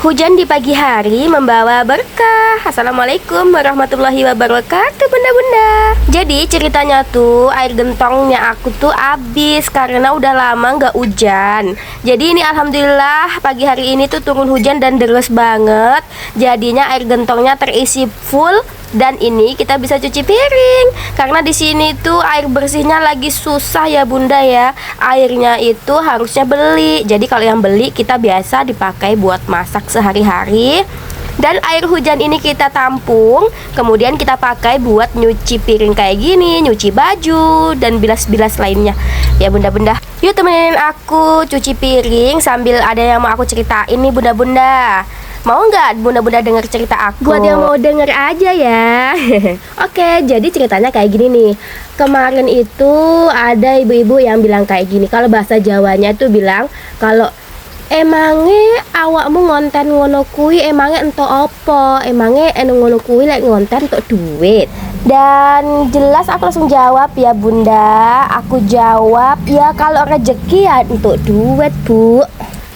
Hujan di pagi hari membawa berkah. Assalamualaikum warahmatullahi wabarakatuh, bunda-bunda. Jadi ceritanya tuh air gentongnya aku tuh habis karena udah lama nggak hujan. Jadi ini alhamdulillah pagi hari ini tuh turun hujan dan deras banget. Jadinya air gentongnya terisi full. Dan ini kita bisa cuci piring karena di sini tuh air bersihnya lagi susah ya bunda ya. Airnya itu harusnya beli. Jadi kalau yang beli kita biasa dipakai buat masak sehari-hari. Dan air hujan ini kita tampung, kemudian kita pakai buat nyuci piring kayak gini, nyuci baju dan bilas-bilas lainnya. Ya bunda-bunda, yuk temenin aku cuci piring sambil ada yang mau aku ceritain nih bunda-bunda. Mau nggak bunda-bunda denger cerita aku? Buat yang mau denger aja ya. Oke, jadi ceritanya kayak gini nih. Kemarin itu ada ibu-ibu yang bilang kayak gini. Kalau bahasa Jawanya tuh bilang kalau emangnya awakmu ngonten ngono kuwi emangnya ento opo? Emangnya ngono kuwi lek ngonten untuk duit. Dan jelas aku langsung jawab ya bunda. Aku jawab ya kalau rezeki ya untuk duit bu.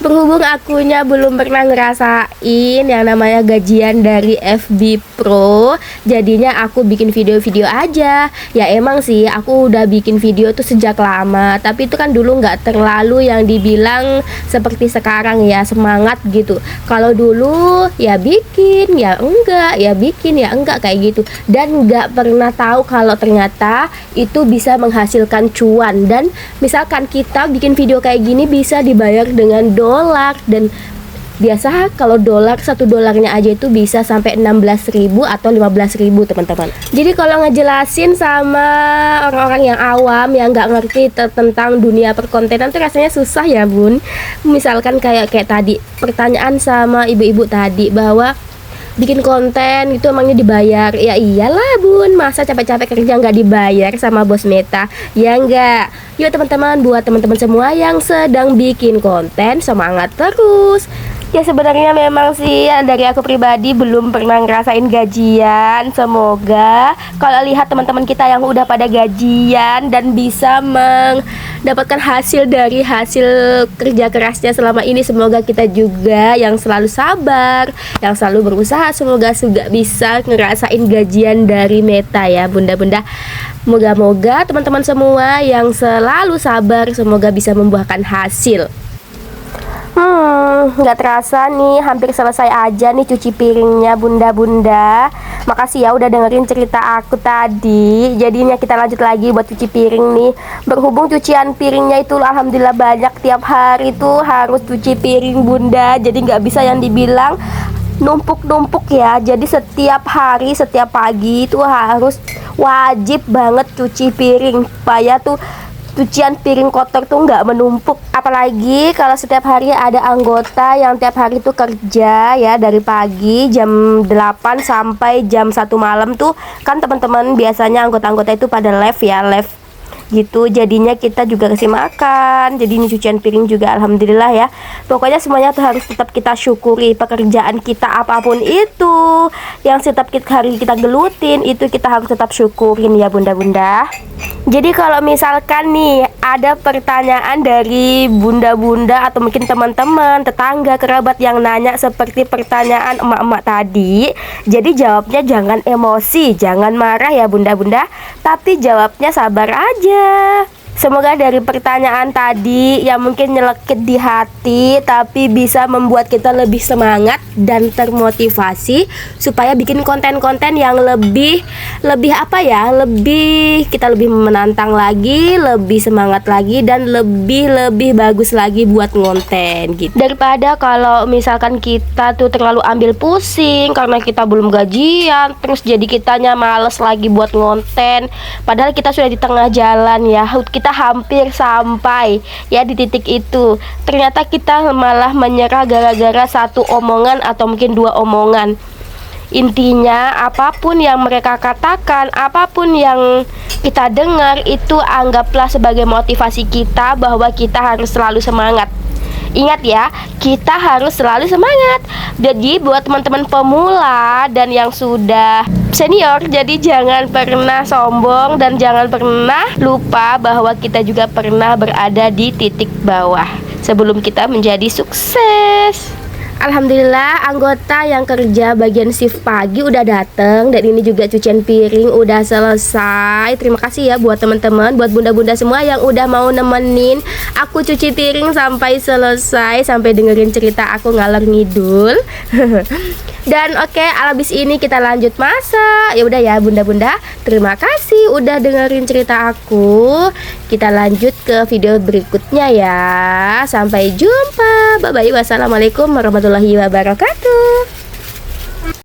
Berhubung akunya belum pernah ngerasain yang namanya gajian dari FB Pro, jadinya aku bikin video-video aja. Ya emang sih aku udah bikin video tuh sejak lama, tapi itu kan dulu nggak terlalu yang dibilang seperti sekarang ya, semangat gitu. Kalau dulu ya bikin ya enggak, ya bikin ya enggak kayak gitu. Dan nggak pernah tahu kalau ternyata itu bisa menghasilkan cuan. Dan misalkan kita bikin video kayak gini bisa dibayar dengan dolar. Dan biasa kalau dolar, $1 aja itu bisa sampai 16.000 atau 15.000 teman-teman. Jadi kalau ngejelasin sama orang-orang yang awam yang nggak ngerti tentang dunia perkontenan tuh rasanya susah ya bun. Misalkan kayak tadi pertanyaan sama ibu-ibu tadi bahwa bikin konten itu emangnya dibayar? Ya iyalah bun, masa capek-capek kerja nggak dibayar sama bos Meta? Ya enggak. Yuk teman-teman, buat teman-teman semua yang sedang bikin konten, semangat terus. Ya sebenarnya memang sih dari aku pribadi belum pernah ngerasain gajian. Semoga kalau lihat teman-teman kita yang udah pada gajian dan bisa mendapatkan hasil dari hasil kerja kerasnya selama ini, semoga kita juga yang selalu sabar, yang selalu berusaha, semoga juga bisa ngerasain gajian dari Meta ya bunda-bunda. Moga-moga teman-teman semua yang selalu sabar semoga bisa membuahkan hasil. Nggak terasa nih hampir selesai aja nih cuci piringnya bunda-bunda. Makasih ya udah dengerin cerita aku tadi. Jadinya kita lanjut lagi buat cuci piring nih. Berhubung cucian piringnya itu alhamdulillah banyak, tiap hari tuh harus cuci piring bunda. Jadi nggak bisa yang dibilang numpuk-numpuk ya. Jadi setiap hari, setiap pagi itu harus wajib banget cuci piring supaya tuh cucian piring kotor tuh nggak menumpuk. Apalagi kalau setiap hari ada anggota yang tiap hari tuh kerja ya, dari pagi jam 8 sampai jam 1 malam tuh kan teman-teman biasanya anggota-anggota itu pada live ya, live gitu. Jadinya kita juga kasih makan. Jadi ini cucian piring juga alhamdulillah ya. Pokoknya semuanya tuh harus tetap kita syukuri. Pekerjaan kita apapun itu yang setiap hari kita gelutin, itu kita harus tetap syukurin ya bunda-bunda. Jadi kalau misalkan nih ada pertanyaan dari bunda-bunda atau mungkin teman-teman, tetangga, kerabat yang nanya seperti pertanyaan emak-emak tadi, jadi jawabnya jangan emosi, jangan marah ya bunda-bunda, tapi jawabnya sabar aja. Semoga dari pertanyaan tadi yang mungkin nyelekit di hati tapi bisa membuat kita lebih semangat dan termotivasi supaya bikin konten-konten yang lebih apa ya, kita lebih menantang lagi, lebih semangat lagi dan lebih bagus lagi buat ngonten gitu. Daripada kalau misalkan kita tuh terlalu ambil pusing karena kita belum gajian, terus jadi kitanya males lagi buat ngonten, padahal kita sudah di tengah jalan ya, kita hampir sampai ya di titik itu. Ternyata kita malah menyerah gara-gara satu omongan atau mungkin dua omongan. Intinya apapun yang mereka katakan, apapun yang kita dengar, itu anggaplah sebagai motivasi kita bahwa kita harus selalu semangat. Ingat ya, kita harus selalu semangat. Jadi buat teman-teman pemula dan yang sudah senior, jadi jangan pernah sombong dan jangan pernah lupa bahwa kita juga pernah berada di titik bawah sebelum kita menjadi sukses. Alhamdulillah anggota yang kerja bagian shift pagi udah dateng. Dan ini juga cucian piring udah selesai. Terima kasih ya buat teman-teman, buat bunda-bunda semua yang udah mau nemenin aku cuci piring sampai selesai, sampai dengerin cerita aku ngalor ngidul. Dan oke, abis ini kita lanjut masak. Ya udah ya bunda-bunda, terima kasih udah dengerin cerita aku. Kita lanjut ke video berikutnya ya. Sampai jumpa. Bye bye. Wassalamualaikum warahmatullahi wabarakatuh.